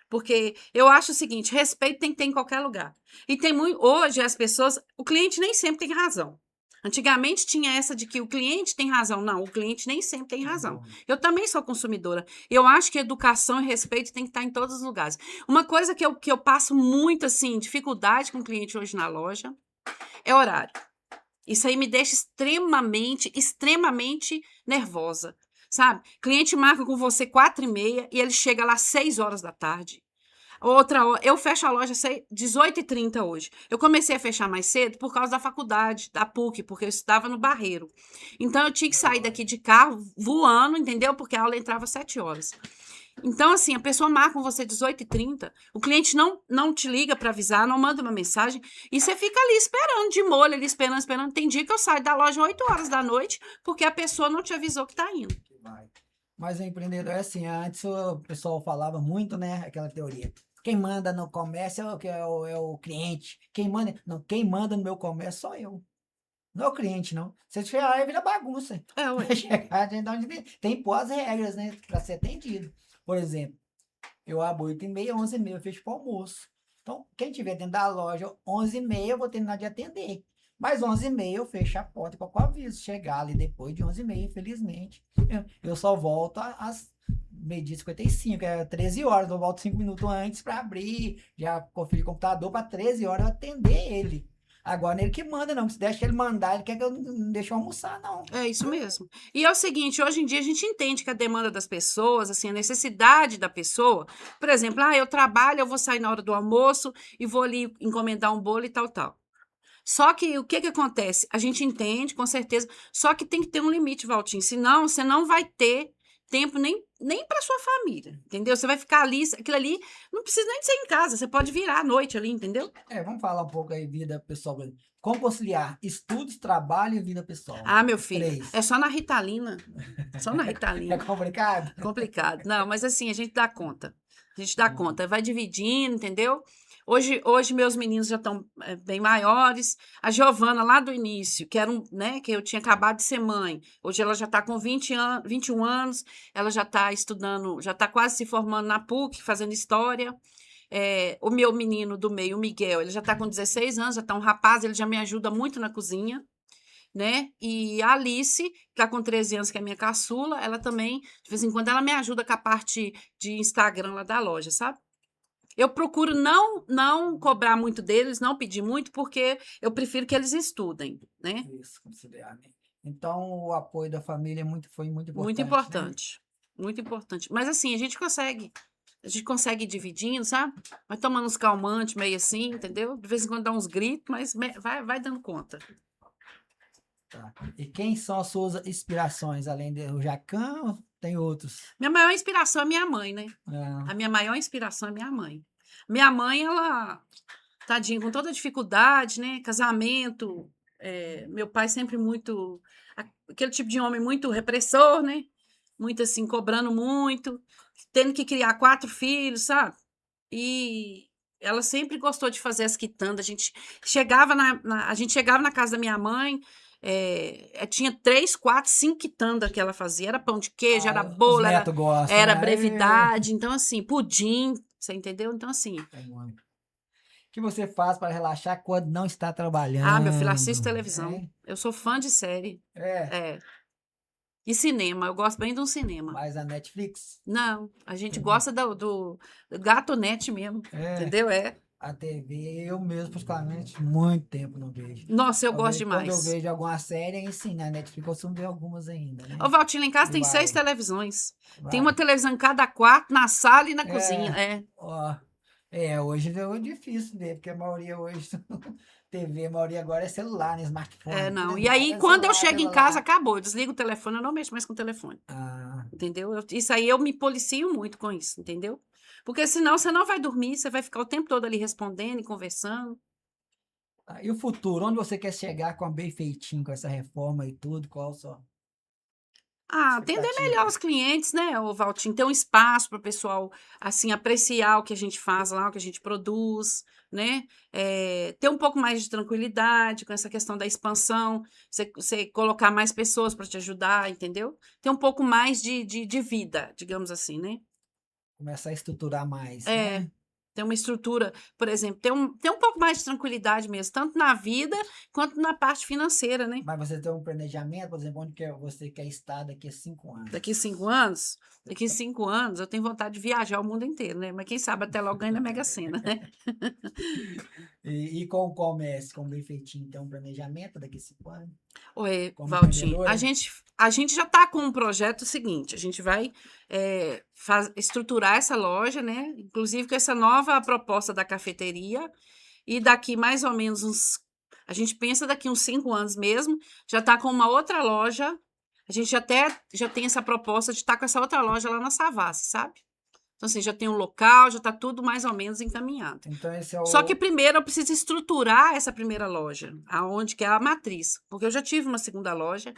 Porque eu acho o seguinte, respeito tem que ter em qualquer lugar. E tem muito, hoje as pessoas, o cliente nem sempre tem razão. Antigamente tinha essa de que o cliente tem razão. Não, o cliente nem sempre tem razão. Eu também sou consumidora. Eu acho que educação e respeito tem que estar em todos os lugares. Uma coisa que eu passo muito, assim, dificuldade com o cliente hoje na loja é horário. Isso aí me deixa extremamente, extremamente nervosa, sabe? Cliente marca com você 4h30 e ele chega lá às 6 horas da tarde. Outra hora, eu fecho a loja às 18h30 hoje. Eu comecei a fechar mais cedo por causa da faculdade, da PUC, porque eu estudava no Barreiro. Então, eu tinha que sair daqui de carro voando, entendeu? Porque a aula entrava às 7 horas. Então, assim, a pessoa marca com você 18h30, o cliente não te liga para avisar, não manda uma mensagem, e você fica ali esperando, de molho, ali esperando, esperando. Tem dia que eu saio da loja 8 horas da noite, porque a pessoa não te avisou que tá indo. Que vai. Mas o empreendedor é assim, antes o pessoal falava muito, né? Aquela teoria. Quem manda no comércio é o cliente. Quem manda no meu comércio sou eu. Não é o cliente, não. Se você chegar aí, vira bagunça. É, ué. Chegar, tem que pôr as regras, né? Para ser atendido. Por exemplo, eu abro 8h30, 11h30, eu fecho para almoço. Então, quem tiver dentro da loja, 11h30, eu vou terminar de atender. Mas 11h30 eu fecho a porta para o aviso. Chegar ali depois de 11h30, infelizmente. Eu só volto às 12h55, é 13 horas. Eu volto 5 minutos antes para abrir, já conferir o computador para 13 horas eu atender ele. Agora, ele que manda, não. Se deixa ele mandar, ele quer que eu não deixe eu almoçar, não. É isso mesmo. E é o seguinte, hoje em dia a gente entende que a demanda das pessoas, assim, a necessidade da pessoa, por exemplo, eu trabalho, eu vou sair na hora do almoço e vou ali encomendar um bolo e tal, tal. Só que o que que acontece? A gente entende, com certeza, só que tem que ter um limite, Valtinho, senão você não vai ter tempo nem para sua família, entendeu? Você vai ficar ali, aquilo ali, não precisa nem de ser em casa, você pode virar à noite ali, entendeu? Vamos falar um pouco aí, vida pessoal. Como conciliar estudos, trabalho e vida pessoal? Ah, meu Os filho, é três. só na Ritalina, só na É Ritalina. complicado? Complicado. Não, mas assim, a gente dá conta. A gente dá conta, vai dividindo, entendeu? Hoje meus meninos já estão bem maiores. A Giovana, lá do início, que era né, que eu tinha acabado de ser mãe. Hoje ela já está com 21 anos, ela já está estudando, já está quase se formando na PUC, fazendo história. O meu menino do meio, o Miguel, ele já está com 16 anos, já está um rapaz, ele já me ajuda muito na cozinha, né? E a Alice, que está com 13 anos, que é minha caçula, ela também, de vez em quando, ela me ajuda com a parte de Instagram lá da loja, sabe? Eu procuro não cobrar muito deles, não pedir muito, porque eu prefiro que eles estudem, né? Isso, conciliar, né? Então, o apoio da família foi muito Muito importante, né? importante. Muito importante. Mas assim, a gente consegue. A gente consegue ir dividindo, sabe? Vai tomando uns calmantes meio assim, entendeu? De vez em quando dá uns gritos, mas vai dando conta. Tá. E quem são as suas inspirações? Além do Jacan, tem outros? Minha maior inspiração é minha mãe, né? Ah, A minha maior inspiração é minha mãe. Minha mãe, ela, tadinha, com toda dificuldade, né? Casamento, meu pai sempre muito, aquele tipo de homem muito repressor, né? Muito assim, cobrando muito, tendo que criar 4 filhos, sabe? E ela sempre gostou de fazer as quitandas. A gente chegava na casa da minha mãe, tinha 3, 4, 5 quitandas que ela fazia. Era pão de queijo, era os bolo, netos gostam, era né? brevidade. Então, assim, pudim, você entendeu? Então, assim, É muito. que você faz para relaxar quando não está Ah, meu filho, assisto trabalhando? televisão. Eu sou fã de série. É, É. E cinema, eu gosto bem de um cinema. mais a Netflix? Não, a gente gosta do Gatonete mesmo, É, entendeu? É. a TV, eu mesmo, particularmente, muito tempo não vejo. Nossa, eu gosto Quando eu demais. vejo alguma série, aí sim, na Netflix eu costumo ver algumas ainda, Ô, né? Valtinho, lá em casa E tem 6 vai, televisões. Tem uma vai. televisão em cada quarto, na sala e na cozinha. É, É, ó, hoje é difícil ver, porque a maioria hoje, TV, a maioria agora é celular, né? Smartphone, tudo não. é, E aí, é quando eu celular, chego em casa, celular. acabou. Eu desligo o telefone, eu não mexo mais com o telefone. Ah, Entendeu? Isso aí eu me policio muito com isso, entendeu? Porque senão você não vai dormir, você vai ficar o tempo todo ali respondendo e conversando. e o futuro? Onde você quer chegar com a bem feitinho, com essa reforma e tudo? Qual a sua Ah, atender melhor expectativa? os clientes, né, o Valtinho? Ter um espaço para o pessoal, assim, apreciar o que a gente faz lá, o que a gente produz, né? Ter um pouco mais de tranquilidade com essa questão da expansão, você colocar mais pessoas para te ajudar, entendeu? Ter um pouco mais de vida, digamos assim, né? Começar a estruturar mais, É, né? ter uma estrutura, por exemplo, ter um pouco mais de tranquilidade mesmo, tanto na vida quanto na parte financeira, né? Mas você tem um planejamento, por exemplo, onde que você quer estar daqui a 5 anos? Daqui 5 anos, daqui 5 anos eu tenho vontade de viajar o mundo inteiro, né? Mas quem sabe até logo ganho na Mega Sena, né? E com o comércio, com o bem feitinho, tem um planejamento daqui a 5 anos? Oi, Como Valtinho, a empreendedora? gente, a gente já está com um projeto seguinte, a gente vai estruturar essa loja, né? Inclusive com essa nova proposta da cafeteria, e daqui mais ou menos a gente pensa daqui uns 5 anos mesmo, já está com uma outra loja, a gente até já tem essa proposta de estar com essa outra loja lá na Savassi, sabe? Então, assim, já tem um local, já está tudo mais ou menos encaminhado. Então, esse é Só que o. primeiro eu preciso estruturar essa primeira loja, aonde que é a matriz, porque eu já tive uma segunda loja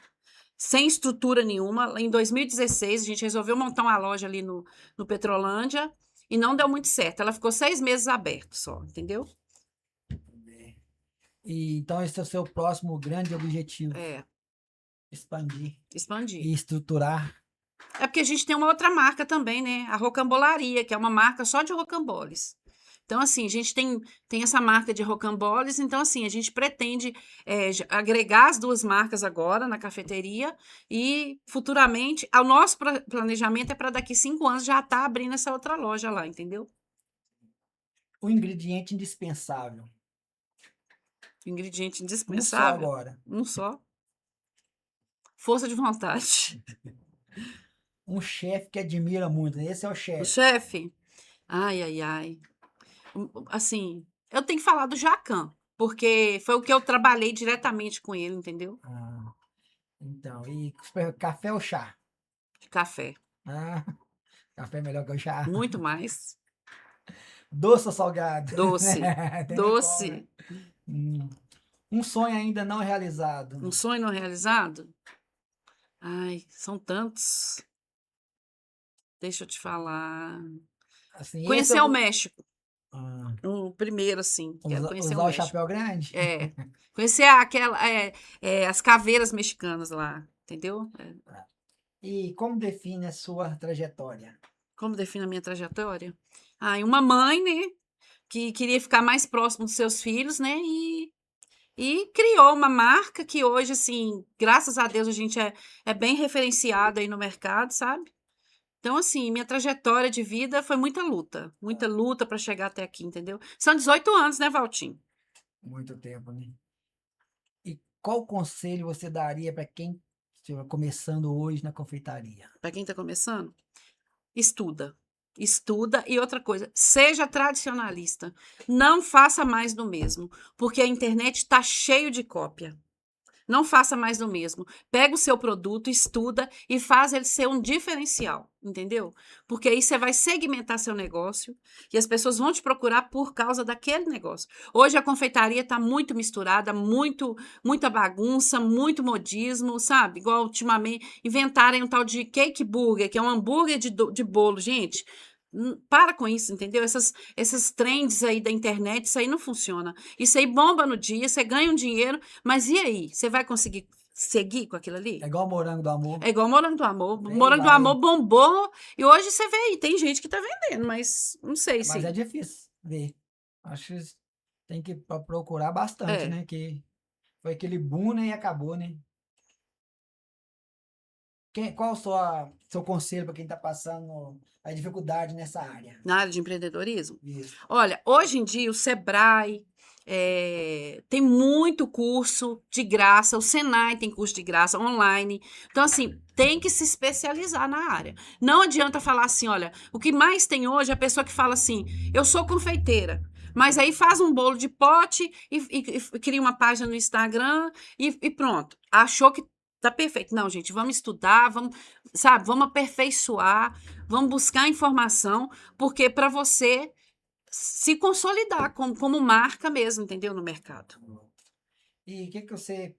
sem estrutura nenhuma. Em 2016 a gente resolveu montar uma loja ali no Petrolândia e não deu muito certo. Ela ficou 6 meses aberta só, entendeu? Então, esse é o seu próximo grande objetivo: É, expandir expandir. e estruturar. É porque a gente tem uma outra marca também, né? A Rocambolaria, que é uma marca só de rocamboles. Então, assim, a gente tem essa marca de rocamboles, então, assim, a gente pretende agregar as duas marcas agora na cafeteria e futuramente, o nosso planejamento é para daqui 5 anos já estar abrindo essa outra loja lá, entendeu? O ingrediente indispensável. Ingrediente Um só indispensável, agora. um só, força de vontade. Um chefe que admira muito. Esse é o O chefe. chefe, ai, ai, ai. Assim, eu tenho que falar do Jacan, porque foi o que eu trabalhei diretamente com ele, entendeu? Ah, então, e café ou chá? Café. Ah, café é melhor que o chá. Muito mais. Doce ou salgado? Doce. Tem nem como, né? Doce. Hum. Um sonho ainda não Um realizado. sonho não realizado? Ai, são tantos. Deixa eu te falar. Assim, esse Conhecer o eu. México. Ah, O primeiro, assim. Quero conhecer o usar o México. chapéu grande? É. Conhecer as caveiras mexicanas lá. Entendeu? E como define a sua trajetória? Como define a minha trajetória? Ai, uma mãe, né? Que queria ficar mais próximo dos seus filhos, né? E criou uma marca que hoje, assim, graças a Deus, a gente é bem referenciado aí no mercado, sabe? Então, assim, minha trajetória de vida foi muita luta para chegar até aqui, entendeu? São 18 anos, né, Valtinho? Muito tempo, né? E qual conselho você daria para quem estiver começando hoje na confeitaria? Para quem está começando, estuda. Estuda e outra coisa, seja tradicionalista. Não faça mais do mesmo, porque a internet está cheio de cópia. Não faça mais do mesmo. Pega o seu produto, estuda e faz ele ser um diferencial, entendeu? Porque aí você vai segmentar seu negócio e as pessoas vão te procurar por causa daquele negócio. Hoje a confeitaria está muito misturada, muita bagunça, muito modismo, sabe? Igual ultimamente inventaram um tal de cake burger, que é um hambúrguer de bolo, gente. Para com isso, entendeu? Essas trends aí da internet, isso aí não funciona. Isso aí bomba no dia, você ganha um dinheiro, mas e aí? Você vai conseguir seguir com aquilo É ali? igual morango do amor. É igual Morango do Amor. Vem e Morango do Amor vai. bombou e hoje você vê aí, tem gente que tá vendendo, mas não sei Mas é se. difícil ver. Acho que Tem que procurar bastante, É. né? Que foi aquele boom, né? E acabou, né? Qual o seu conselho para quem está passando a dificuldade nessa área? Na área de empreendedorismo? Isso. Olha, hoje em dia o Sebrae tem muito curso de graça, o Senai tem curso de graça online. Então, assim, tem que se especializar na área. Não adianta falar assim, olha, o que mais tem hoje é a pessoa que fala assim, eu sou confeiteira. Mas aí faz um bolo de pote e cria uma página no Instagram e pronto. Achou que tá perfeito. Não, gente, vamos estudar, vamos, sabe, vamos aperfeiçoar, vamos buscar informação, porque para você se consolidar como marca mesmo, entendeu? No mercado. E o que que você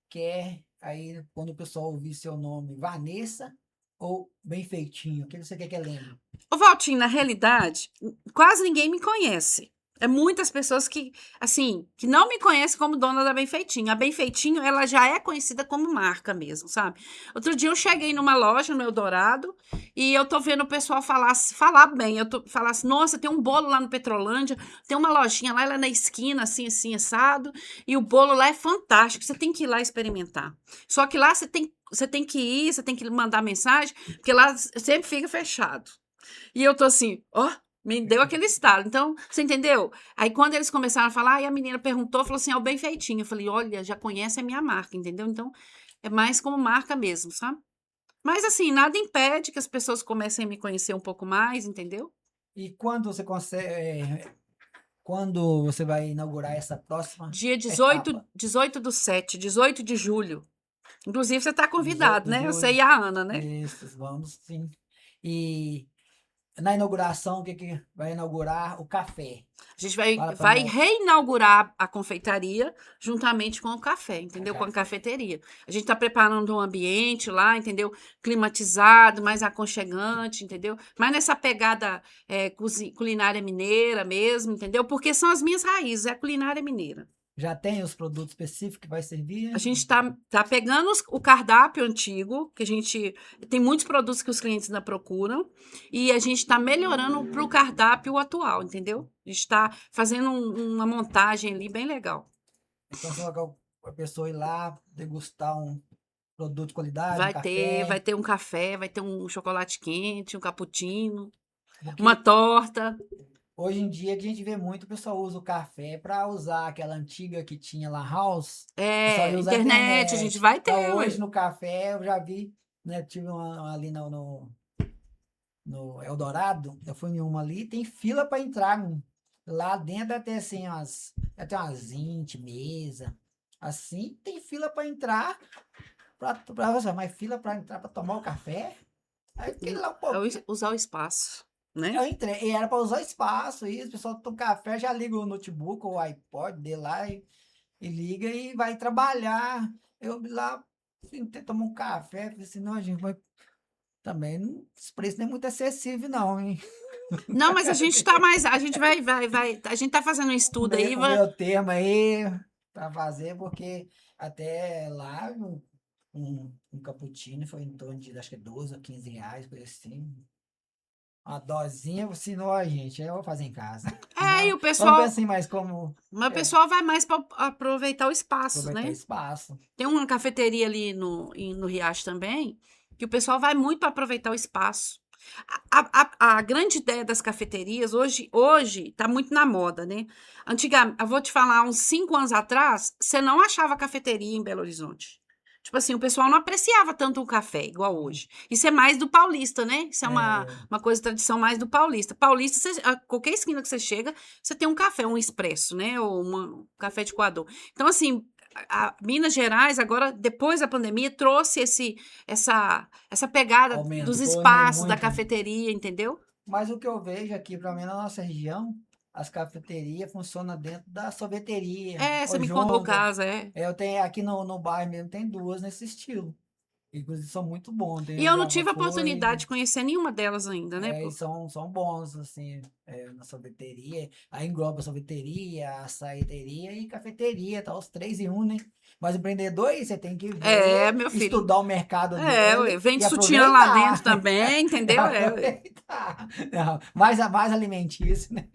quer aí quando o pessoal ouvir seu nome? Vanessa ou Bem Feitinho? O que você quer que lembre? Ô, Valtinho, na realidade, quase ninguém me conhece. É muitas pessoas que, assim, que não me conhecem como dona da Benfeitinho. A Benfeitinho, ela já é conhecida como marca mesmo, sabe? Outro dia eu cheguei numa loja no Eldorado e eu tô vendo o pessoal falar bem. Falar assim, nossa, tem um bolo lá no Petrolândia, tem uma lojinha lá, ela é na esquina, assim, assim, assado, e o bolo lá é fantástico, você tem que ir lá experimentar. Só que lá você tem que ir, você tem que mandar mensagem, porque lá sempre fica fechado. E eu tô assim, ó, me deu aquele estalo. Então, você entendeu? Aí quando eles começaram a falar, aí a menina perguntou, falou assim, ó, bem feitinho. Eu falei, olha, já conhece a minha marca, entendeu? Então, é mais como marca mesmo, sabe? Mas assim, nada impede que as pessoas comecem a me conhecer um pouco mais, entendeu? E quando você quando você vai inaugurar essa próxima Dia 18, etapa? 18/7, 18 de julho. Inclusive, você tá 18 convidado, de né? Você julho. e a Ana, né? Isso, vamos sim. E na inauguração, o que que vai inaugurar? O café. A gente vai, Fala para vai nós. reinaugurar a confeitaria juntamente com o café, O entendeu? Com a café. cafeteria. A gente está preparando um ambiente lá, entendeu? Climatizado, mais aconchegante, entendeu? Mais nessa pegada culinária mineira mesmo, entendeu? Porque são as minhas raízes, é a culinária mineira. Já tem os produtos específicos que vai servir? A gente está pegando o cardápio antigo, que a gente tem muitos produtos que os clientes ainda procuram, e a gente está melhorando para o cardápio atual, entendeu? A gente está fazendo uma montagem ali bem legal. Então, você vai a pessoa ir lá, degustar um produto de qualidade, um café. Vai ter um café, vai ter um chocolate quente, um cappuccino, uma Porque torta. hoje em dia que a gente vê muito, o pessoal usa o café para usar aquela antiga que tinha lá house. O pessoal ia É, usar a internet, a gente internet. vai Então, ter, hoje ué. no café, eu já vi, né? Tive uma ali no Eldorado, eu fui em uma ali, tem fila para entrar. Lá dentro até assim, até umas 20 mesas. Assim, tem fila para entrar. Mas fila para entrar para tomar o café? Aí fiquei lá um pouquinho. Usar o espaço, né? Eu entrei, e era para usar espaço, isso, o pessoal toma café, já liga o notebook ou o iPod dele lá e liga e vai trabalhar. Eu lá, assim, tomo um café, falei assim, não, gente, mas também esse preço não é muito acessível, não, hein? Não, mas a gente tá mais, a gente a gente tá fazendo um estudo aí, O meu termo aí para fazer, porque até lá um cappuccino foi em torno de, acho que 12 ou 15 reais, coisa assim. Uma dosinha, assim, não, gente, eu vou fazer em casa. e Vamos ver assim, mas como mas o é, pessoal vai mais para aproveitar o espaço, aproveitar né? espaço. Tem uma cafeteria ali no Riacho também, que o pessoal vai muito para aproveitar o espaço. A grande ideia das cafeterias hoje está muito na moda, né? Antigamente, eu vou te falar, uns 5 anos atrás, você não achava cafeteria em Belo Horizonte. Tipo assim, o pessoal não apreciava tanto o café igual hoje. Isso é mais do paulista, né? Isso é É, uma coisa, tradição mais do paulista. Paulista, qualquer esquina que você chega, você tem um café, um expresso, né? Ou um café de coador. Então, assim, Minas Gerais, agora, depois da pandemia, trouxe essa pegada dos aumentou, né, espaços, da muito. cafeteria, entendeu? Mas o que eu vejo aqui, para mim, na nossa região, as cafeterias funcionam dentro da sorveteria, É, você ou me contou o junta. caso, é. Eu tenho aqui no bairro mesmo, tem duas nesse estilo. Inclusive, são muito bons. E eu não tive a oportunidade de conhecer nenhuma delas ainda, né? E são bons, assim, na sorveteria. Aí engloba sorveteria, açaiteria e cafeteria, tá? Os 3 em 1, né? Mas empreendedor aí, você tem que ver, Meu filho. estudar o mercado Ué, dele vende e sutiã lá aproveitar. dentro também, entendeu? Ué. Aproveitar. Não, mais alimentício, né?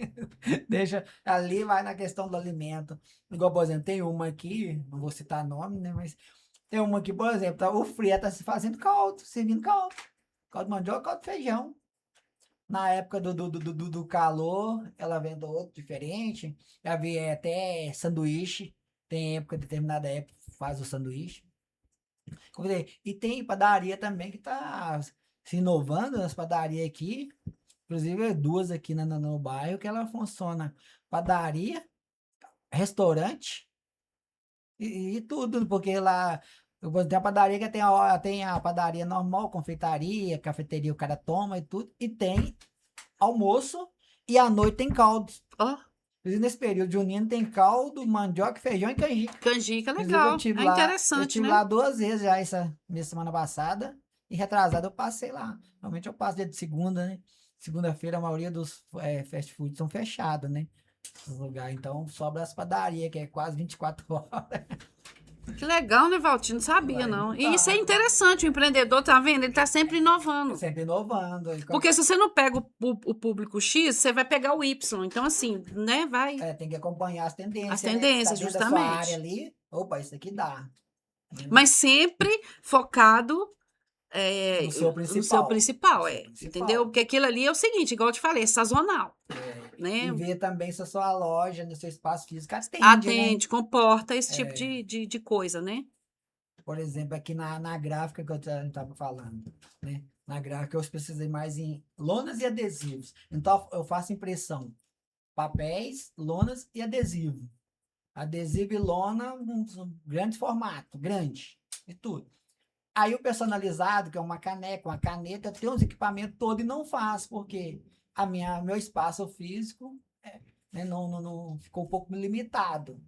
Deixa ali, vai na questão do alimento. Igual, por exemplo, tem uma aqui, não vou citar nome, né? Mas tem uma aqui, por exemplo, o Fria tá se fazendo caldo, servindo caldo. Caldo de mandioca, caldo de feijão. Na época do calor, ela vende outro diferente. Já vi até sanduíche. Tem época, determinada época, faz o sanduíche. Como eu falei, e tem padaria também que tá se inovando nas padarias aqui. Inclusive, duas aqui no bairro que ela funciona. Padaria, restaurante e tudo, porque lá tem a padaria que tem a padaria normal, confeitaria, cafeteria, o cara toma e tudo, e tem almoço e à noite tem caldo. Ó, Inclusive, nesse período junino tem caldo, mandioca, feijão e canjica. canjica, Inclusive, eu legal. tive É lá, eu interessante, tive né? lá 2 vezes já minha semana passada e retrasada eu passei lá. Normalmente eu passo dia de segunda, né? Segunda-feira a maioria dos fast food são fechados, né? No lugar. Então sobra as padarias, que é quase 24 horas. Que legal, né, Valtinho? Não sabia, Vai, não. E isso é tá. interessante, o empreendedor, tá vendo? Ele tá sempre inovando. Sempre inovando. Porque se você não pega o público X, você vai pegar o Y. Então, assim, né, vai. Tem que acompanhar as As tendências, né? Tá tendências, dentro da sua área justamente. ali. Opa, isso aqui dá. Mas sempre focado No seu no seu principal. principal, No seu entendeu? principal. Porque aquilo ali é o seguinte, igual eu te falei, é sazonal, E né? ver também se a sua loja, no seu espaço físico, atende, né? Atende, comporta esse tipo de coisa, né? Por exemplo, aqui na gráfica que eu estava falando, né? Na gráfica eu precisei mais em lonas e adesivos. Então eu faço impressão, papéis, lonas e adesivo. Adesivo e lona, um grande formato, grande, e tudo. Aí o personalizado, que é uma caneca, uma caneta, eu tenho os equipamentos todos e não faço, porque meu espaço físico né, não ficou um pouco limitado.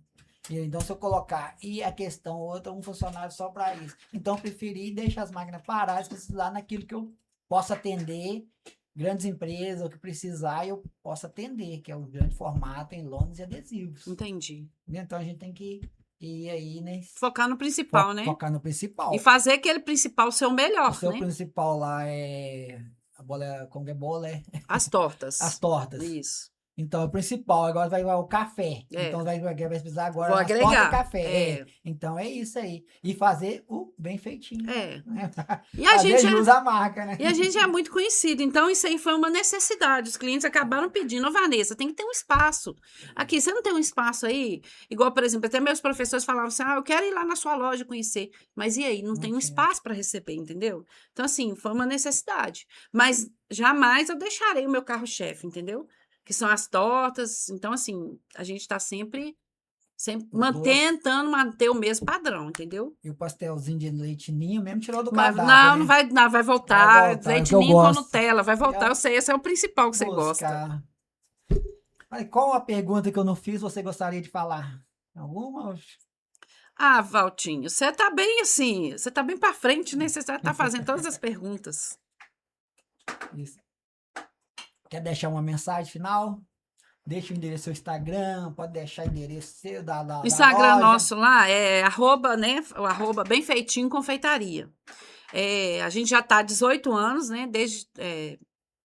Então, se eu colocar, e a questão outra, um funcionário só para isso. Então, eu preferi deixar as máquinas paradas, precisar naquilo que eu possa atender, grandes empresas, o que precisar, eu posso atender, que é o grande formato em lonas e adesivos. Entendi. Então, a gente tem que ir aí, né? Focar no principal, né? Focar no principal. E fazer aquele principal ser o O melhor, seu né? principal lá é a bola, como é bola, As tortas. as tortas. Isso. Então, o principal, agora vai o café. É. Então, vai precisar agora Vou as tortas e agregar. café. Então, é isso aí. E fazer o bem feitinho. É. Né? E a Fazer gente jus à marca, né? E a gente é muito conhecido, então isso aí foi uma necessidade. Os clientes acabaram pedindo, ô Vanessa, tem que ter um espaço. Aqui, você não tem um espaço aí? Igual, por exemplo, até meus professores falavam assim: eu quero ir lá na sua loja conhecer. Mas e aí? Não tem um espaço para receber, entendeu? Então, assim, foi uma necessidade. Mas jamais eu deixarei o meu carro-chefe, entendeu? Que são as tortas. Então, assim, a gente está sempre tentando manter o mesmo padrão, entendeu? E o pastelzinho de leite ninho mesmo tirou do Mas cardápio, né? não, vai voltar. Vai voltar, é o Leite que eu ninho com gosto. Nutella, vai voltar. Eu sei, esse é o principal que você gosta. Buscar. Mas qual a pergunta que eu não fiz você gostaria de falar? Alguma? Ah, Valtinho, você tá bem assim, você tá bem para frente, né? Você já tá fazendo todas as perguntas. Isso. Quer deixar uma mensagem final? Deixa o endereço do seu Instagram, pode deixar o endereço seu O Instagram loja. nosso lá é arroba, né? O arroba bem feitinho confeitaria. A gente já tá há 18 anos, né? Desde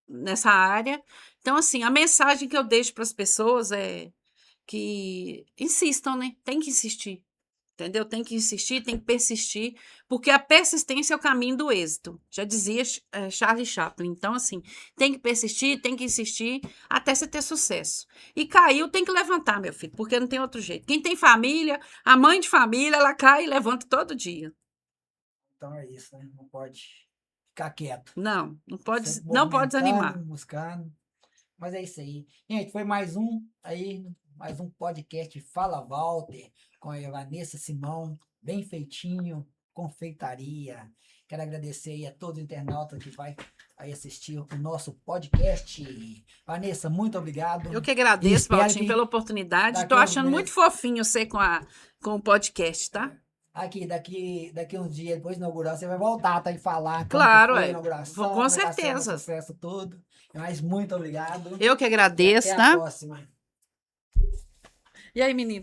nessa área. Então, assim, a mensagem que eu deixo para as pessoas é que insistam, né? Tem que insistir. Entendeu? Tem que insistir, tem que persistir, porque a persistência é o caminho do êxito. Já dizia Charlie Chaplin. Então, assim, tem que persistir, tem que insistir até você ter sucesso. E caiu, tem que levantar, meu filho, porque não tem outro jeito. Quem tem família, a mãe de família, ela cai e levanta todo dia. Então é isso, né? Não pode ficar quieto. Não pode Sempre desanimar. buscando. Mas é isso aí. Gente, foi mais um podcast Fala Walter, com a Vanessa Simão, bem feitinho, confeitaria. Quero agradecer aí a todos os internautas que vai aí assistir o nosso podcast. Vanessa, muito obrigado. Eu que agradeço, Valtinho, pela oportunidade. Estou achando muito fofinho você com o podcast, tá? Aqui, daqui uns dias, depois de inaugurar, você vai voltar, tá? E falar como que Claro, foi a é. inauguração, Com como é que tá sendo o certeza. sucesso todo. Mas muito obrigado. Eu que E até agradeço, a tá? próxima. E aí, menino?